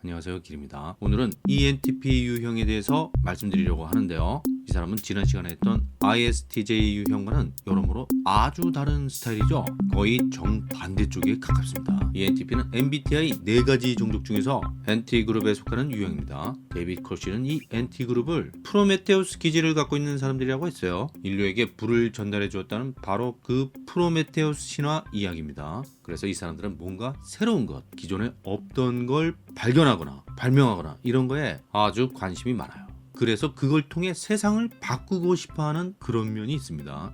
안녕하세요, 길입니다. 오늘은 ENTP 유형에 대해서 말씀드리려고 하는데요. 이 사람은 지난 시간에 했던 ISTJ 유형과는 여러모로 아주 다른 스타일이죠. 거의 정반대쪽에 가깝습니다. ENTP는 MBTI 4가지 종족 중에서 NT그룹에 속하는 유형입니다. 데이비드 컬씨는 이 NT그룹을 프로메테우스 기질을 갖고 있는 사람들이라고 했어요. 인류에게 불을 전달해 주었다는 바로 그 프로메테우스 신화 이야기입니다. 그래서 이 사람들은 뭔가 새로운 것, 기존에 없던 걸 발견하거나 발명하거나 이런 거에 아주 관심이 많아요. 그래서 그걸 통해 세상을 바꾸고 싶어하는 그런 면이 있습니다.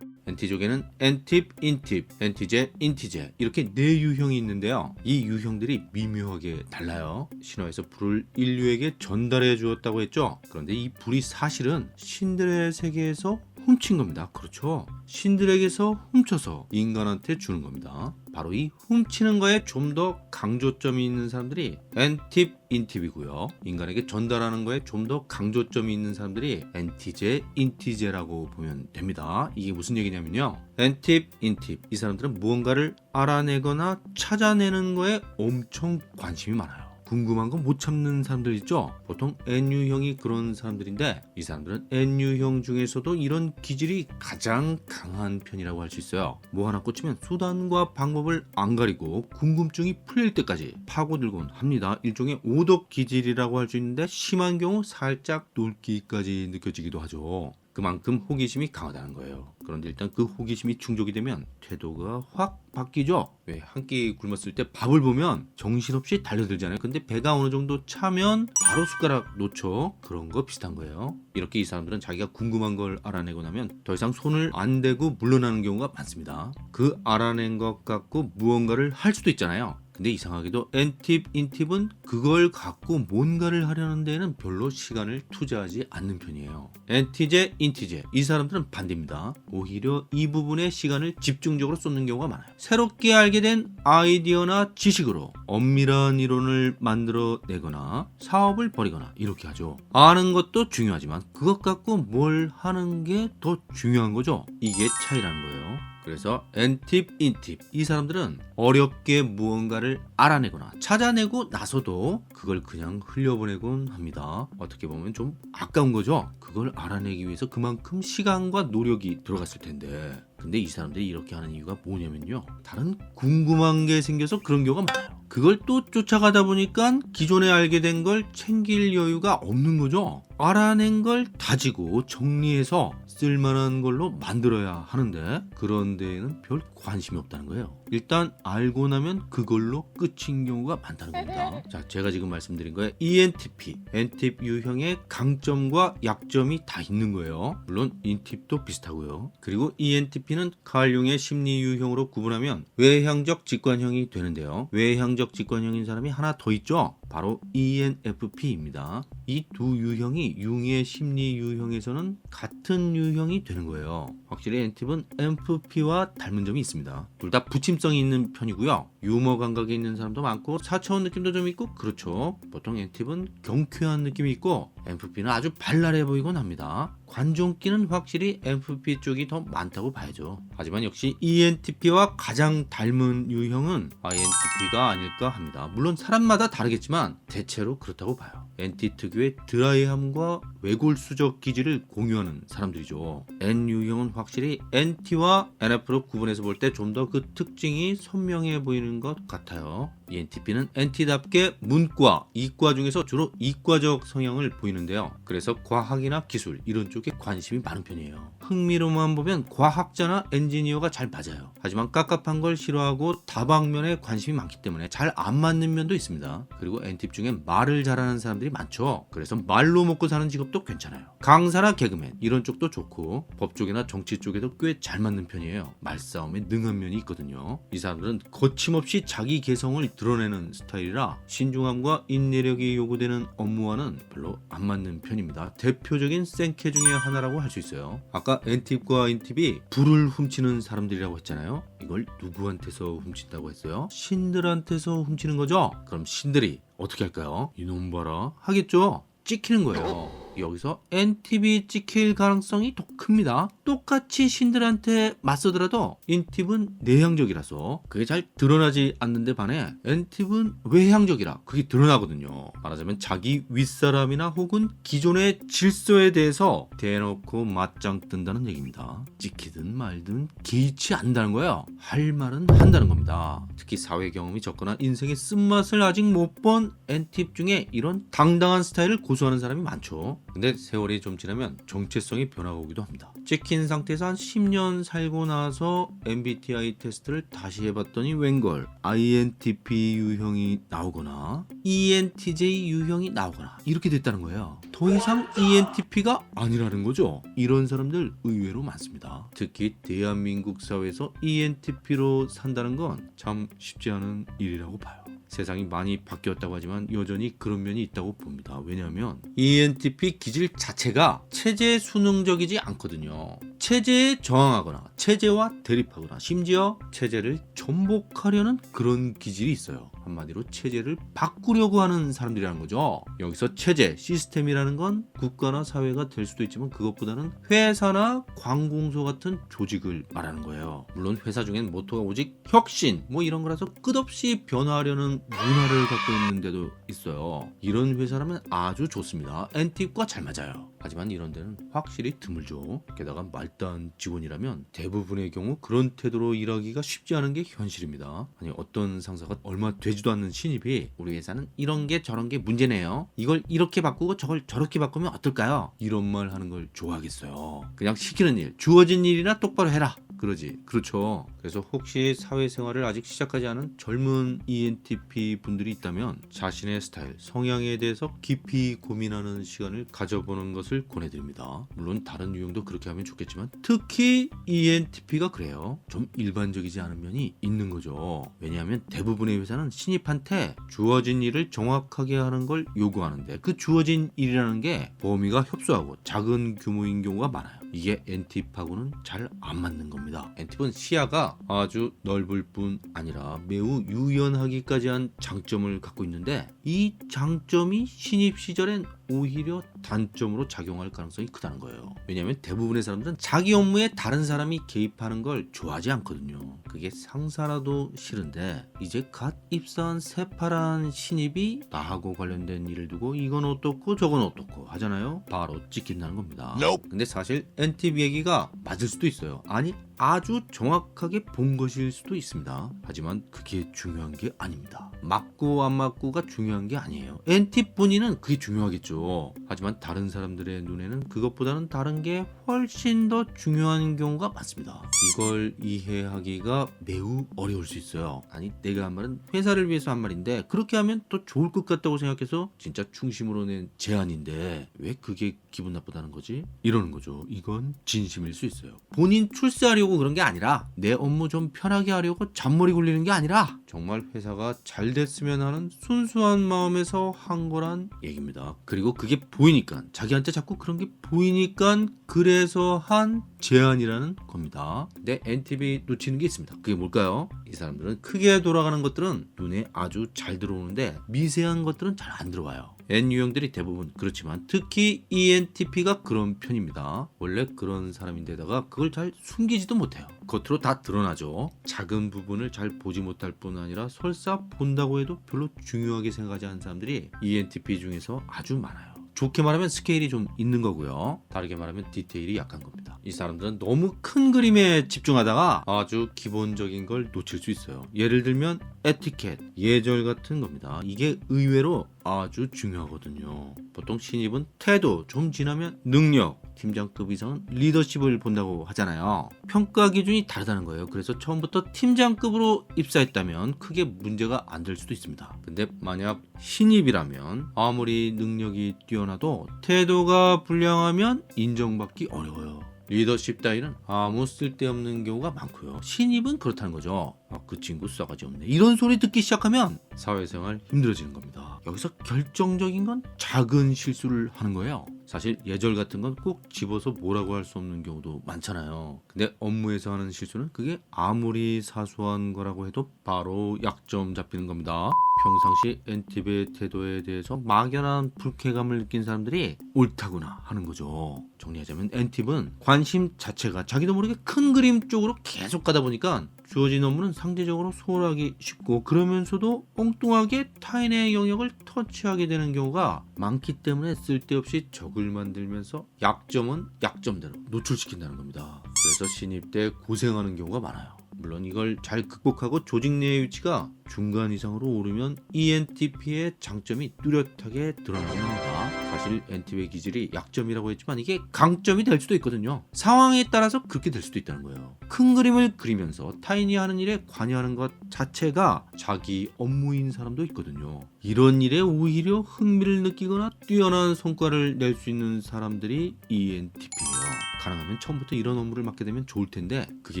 NT족에는 NTIP, INTIP, NTJ, INTJ 이렇게 4유형이 있는데요. 이 유형들이 미묘하게 달라요. 신화에서 불을 인류에게 전달해 주었다고 했죠. 그런데 이 불이 사실은 신들의 세계에서 훔친 겁니다. 그렇죠. 신들에게서 훔쳐서 인간한테 주는 겁니다. 바로 이 훔치는 거에 좀 더 강조점이 있는 사람들이 NTIP, INTIP이고요. 인간에게 전달하는 거에 좀 더 강조점이 있는 사람들이 NTJ, INTJ라고 보면 됩니다. 이게 무슨 얘기냐면요. NTIP, INTIP 이 사람들은 무언가를 알아내거나 찾아내는 거에 엄청 관심이 많아요. 궁금한 거 못 참는 사람들 있죠? 보통 N유형이 그런 사람들인데 이 사람들은 N유형 중에서도 이런 기질이 가장 강한 편이라고 할 수 있어요. 뭐 하나 꽂히면 수단과 방법을 안 가리고 궁금증이 풀릴 때까지 파고들곤 합니다. 일종의 오덕 기질이라고 할 수 있는데 심한 경우 살짝 놀기까지 느껴지기도 하죠. 그만큼 호기심이 강하다는 거예요. 그런데 일단 그 호기심이 충족이 되면 태도가 확 바뀌죠. 왜 한 끼 굶었을 때 밥을 보면 정신없이 달려들잖아요. 근데 배가 어느 정도 차면 바로 숟가락 놓죠. 그런 거 비슷한 거예요. 이렇게 이 사람들은 자기가 궁금한 걸 알아내고 나면 더 이상 손을 안 대고 물러나는 경우가 많습니다. 그 알아낸 것 갖고 무언가를 할 수도 있잖아요. 근데 이상하게도 NTIP, INTIP은 그걸 갖고 뭔가를 하려는 데에는 별로 시간을 투자하지 않는 편이에요. NTJ, INTJ 이 사람들은 반대입니다. 오히려 이 부분에 시간을 집중적으로 쏟는 경우가 많아요. 새롭게 알게 된 아이디어나 지식으로 엄밀한 이론을 만들어내거나 사업을 벌이거나 이렇게 하죠. 아는 것도 중요하지만 그것 갖고 뭘 하는 게 더 중요한 거죠. 이게 차이라는 거예요. 그래서 NTIP, INTIP 이 사람들은 어렵게 무언가를 알아내거나 찾아내고 나서도 그걸 그냥 흘려보내곤 합니다. 어떻게 보면 좀 아까운 거죠. 그걸 알아내기 위해서 그만큼 시간과 노력이 들어갔을 텐데 근데 이 사람들이 이렇게 하는 이유가 뭐냐면요. 다른 궁금한 게 생겨서 그런 경우가 많아요. 그걸 또 쫓아가다 보니까 기존에 알게 된 걸 챙길 여유가 없는 거죠. 알아낸 걸 다지고 정리해서 쓸만한 걸로 만들어야 하는데 그런 데에는 별 관심이 없다는 거예요. 일단 알고 나면 그걸로 끝인 경우가 많다는 겁니다. 자, 제가 지금 말씀드린 거에 ENTP, NTIP 유형의 강점과 약점이 다 있는 거예요. 물론 INTIP도 비슷하고요. 그리고 ENTP는 칼융의 심리 유형으로 구분하면 외향적 직관형이 되는데요. 외향적 직관형인 사람이 하나 더 있죠. 바로 ENFP입니다. 이 두 유형이 융의 심리 유형에서는 같은 유형이 되는 거예요. 확실히 NTIP은 NFP와 닮은 점이 있습니다. 둘 다 부침성이 있는 편이고요. 유머 감각이 있는 사람도 많고 4차원 느낌도 좀 있고 그렇죠. 보통 NTIP은 경쾌한 느낌이 있고 NFP는 아주 발랄해 보이곤 합니다. 관종기는 확실히 NFP 쪽이 더 많다고 봐야죠. 하지만 역시 ENTP와 가장 닮은 유형은 INTP가 아닐까 합니다. 물론 사람마다 다르겠지만 대체로 그렇다고 봐요. NT 특유의 드라이함과 외골수적 기질을 공유하는 사람들이죠. N 유형은 확실히 NT와 NF로 구분해서 볼 때 좀 더 그 특징이 선명해 보이는 것 같아요. ENTP는 NT답게 문과, 이과 중에서 주로 이과적 성향을 보이는데요. 그래서 과학이나 기술 이런 쪽에 관심이 많은 편이에요. 흥미로만 보면 과학자나 엔지니어가 잘 맞아요. 하지만 깝깝한 걸 싫어하고 다방면에 관심이 많기 때문에 잘 안 맞는 면도 있습니다. 그리고 NTP 중에 말을 잘하는 사람들이 많죠. 그래서 말로 먹고 사는 직업도 괜찮아요. 강사나 개그맨 이런 쪽도 좋고 법 쪽이나 정치 쪽에도 꽤 잘 맞는 편이에요. 말싸움에 능한 면이 있거든요. 이 사람들은 거침없이 자기 개성을 드러내는 스타일이라 신중함과 인내력이 요구되는 업무와는 별로 안 맞는 편입니다. 대표적인 생캐 중에 하나라고 할 수 있어요. 아까 NTIP과 INTIP이 불을 훔치는 사람들이라고 했잖아요. 이걸 누구한테서 훔친다고 했어요? 신들한테서 훔치는 거죠? 그럼 신들이 어떻게 할까요? 이놈 봐라 하겠죠? 찍히는 거예요. 여기서 NTP 찍힐 가능성이 더 큽니다. 똑같이 신들한테 맞서더라도 인팁은 내향적이라서 그게 잘 드러나지 않는데 반해 N팁은 외향적이라 그게 드러나거든요. 말하자면 자기 윗사람이나 혹은 기존의 질서에 대해서 대놓고 맞짱 뜬다는 얘기입니다. 찍히든 말든 개의치 않는다는 거예요. 할 말은 한다는 겁니다. 특히 사회 경험이 적거나 인생의 쓴맛을 아직 못 본 N팁 중에 이런 당당한 스타일을 고수하는 사람이 많죠. 근데 세월이 좀 지나면 정체성이 변화가 오기도 합니다. 찍힌 상태에서 한 10년 살고 나서 MBTI 테스트를 다시 해봤더니 웬걸 INTP 유형이 나오거나 ENTJ 유형이 나오거나 이렇게 됐다는 거예요. 더 이상 ENTP가 아니라는 거죠. 이런 사람들 의외로 많습니다. 특히 대한민국 사회에서 ENTP로 산다는 건 참 쉽지 않은 일이라고 봐요. 세상이 많이 바뀌었다고 하지만 여전히 그런 면이 있다고 봅니다. 왜냐하면 ENTP 기질 자체가 체제 순응적이지 않거든요. 체제에 저항하거나 체제와 대립하거나 심지어 체제를 전복하려는 그런 기질이 있어요. 한마디로 체제를 바꾸려고 하는 사람들이라는 거죠. 여기서 체제, 시스템이라는 건 국가나 사회가 될 수도 있지만 그것보다는 회사나 관공서 같은 조직을 말하는 거예요. 물론 회사 중엔 모토가 오직 혁신 뭐 이런 거라서 끝없이 변화하려는 문화를 갖고 있는 데도 있어요. 이런 회사라면 아주 좋습니다. N팁과 잘 맞아요. 하지만 이런 데는 확실히 드물죠. 게다가 말단 직원이라면 대부분의 경우 그런 태도로 일하기가 쉽지 않은 게 현실입니다. 아니 어떤 상사가 얼마 되지도 않는 신입이 우리 회사는 이런 게 저런 게 문제네요. 이걸 이렇게 바꾸고 저걸 저렇게 바꾸면 어떨까요? 이런 말 하는 걸 좋아하겠어요. 그냥 시키는 일, 주어진 일이나 똑바로 해라. 그러지. 그렇죠. 그래서 혹시 사회생활을 아직 시작하지 않은 젊은 ENTP 분들이 있다면 자신의 스타일, 성향에 대해서 깊이 고민하는 시간을 가져보는 것을 권해드립니다. 물론 다른 유형도 그렇게 하면 좋겠지만 특히 ENTP가 그래요. 좀 일반적이지 않은 면이 있는 거죠. 왜냐하면 대부분의 회사는 신입한테 주어진 일을 정확하게 하는 걸 요구하는데 그 주어진 일이라는 게 범위가 협소하고 작은 규모인 경우가 많아요. 이게 N팁하고는 잘 안 맞는 겁니다. N팁은 시야가 아주 넓을 뿐 아니라 매우 유연하기까지 한 장점을 갖고 있는데 이 장점이 신입 시절엔 오히려 단점으로 작용할 가능성이 크다는 거예요. 왜냐하면 대부분의 사람들은 자기 업무에 다른 사람이 개입하는 걸 좋아하지 않거든요. 그게 상사라도 싫은데 이제 갓 입사한 새파란 신입이 나하고 관련된 일을 두고 이건 어떻고 저건 어떻고 하잖아요. 바로 찍힌다는 겁니다. 근데 사실 N팁 얘기가 맞을 수도 있어요. 아니 아주 정확하게 본 것일 수도 있습니다. 하지만 그게 중요한 게 아닙니다. 맞고 안 맞고가 중요한 게 아니에요. N팁 본인은 그게 중요하겠죠. 하지만 다른 사람들의 눈에는 그것보다는 다른 게 훨씬 더 중요한 경우가 많습니다. 이걸 이해하기가 매우 어려울 수 있어요. 아니 내가 한 말은 회사를 위해서 한 말인데 그렇게 하면 더 좋을 것 같다고 생각해서 진짜 중심으로 낸 제안인데 왜 그게 기분 나쁘다는 거지? 이러는 거죠. 이건 진심일 수 있어요. 본인 출세하려고 그런 게 아니라 내 업무 좀 편하게 하려고 잔머리 굴리는 게 아니라 정말 회사가 잘 됐으면 하는 순수한 마음에서 한 거란 얘기입니다. 그리고 그게 보이니까 자기한테 자꾸 그런 게 보이니까 그래서 한 제안이라는 겁니다. 근데 N팁이 놓치는 게 있습니다. 그게 뭘까요? 이 사람들은 크게 돌아가는 것들은 눈에 아주 잘 들어오는데 미세한 것들은 잘 안 들어와요. N 유형들이 대부분 그렇지만 특히 ENTP가 그런 편입니다. 원래 그런 사람인데다가 그걸 잘 숨기지도 못해요. 겉으로 다 드러나죠. 작은 부분을 잘 보지 못할 뿐 아니라 설사 본다고 해도 별로 중요하게 생각하지 않는 사람들이 ENTP 중에서 아주 많아요. 좋게 말하면 스케일이 좀 있는 거고요. 다르게 말하면 디테일이 약한 겁니다. 이 사람들은 너무 큰 그림에 집중하다가 아주 기본적인 걸 놓칠 수 있어요. 예를 들면 에티켓, 예절 같은 겁니다. 이게 의외로 아주 중요하거든요. 보통 신입은 태도, 좀 지나면 능력, 팀장급 이상은 리더십을 본다고 하잖아요. 평가 기준이 다르다는 거예요. 그래서 처음부터 팀장급으로 입사했다면 크게 문제가 안 될 수도 있습니다. 근데 만약 신입이라면 아무리 능력이 뛰어나도 태도가 불량하면 인정받기 어려워요. 리더십 따위는 아무 쓸데없는 경우가 많고요. 신입은 그렇다는 거죠. 그 친구 싸가지 없네. 이런 소리 듣기 시작하면 사회생활 힘들어지는 겁니다. 여기서 결정적인 건 작은 실수를 하는 거예요. 사실 예절 같은 건 꼭 집어서 뭐라고 할 수 없는 경우도 많잖아요. 근데 업무에서 하는 실수는 그게 아무리 사소한 거라고 해도 바로 약점 잡히는 겁니다. 평상시 엔팁의 태도에 대해서 막연한 불쾌감을 느낀 사람들이 옳다구나 하는 거죠. 정리하자면 엔팁은 관심 자체가 자기도 모르게 큰 그림 쪽으로 계속 가다 보니까 주어진 업무는 상대적으로 소홀하기 쉽고 그러면서도 엉뚱하게 타인의 영역을 터치하게 되는 경우가 많기 때문에 쓸데없이 적을 만들면서 약점은 약점대로 노출시킨다는 겁니다. 그래서 신입 때 고생하는 경우가 많아요. 물론 이걸 잘 극복하고 조직 내의 위치가 중간 이상으로 오르면 ENTP의 장점이 뚜렷하게 드러나게 합니다. 사실 NTP의 기질이 약점이라고 했지만 이게 강점이 될 수도 있거든요. 상황에 따라서 그렇게 될 수도 있다는 거예요. 큰 그림을 그리면서 타인이 하는 일에 관여하는 것 자체가 자기 업무인 사람도 있거든요. 이런 일에 오히려 흥미를 느끼거나 뛰어난 성과를 낼 수 있는 사람들이 ENTP예요. 가능하면 처음부터 이런 업무를 맡게 되면 좋을 텐데 그게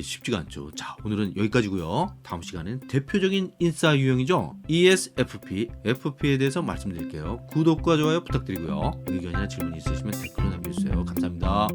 쉽지가 않죠. 자, 오늘은 여기까지고요. 다음 시간엔 대표적인 인싸 유형이죠. ESFP, FP에 대해서 말씀드릴게요. 구독과 좋아요 부탁드리고요. 의견이나 질문 있으시면 댓글로 남겨주세요. 감사합니다.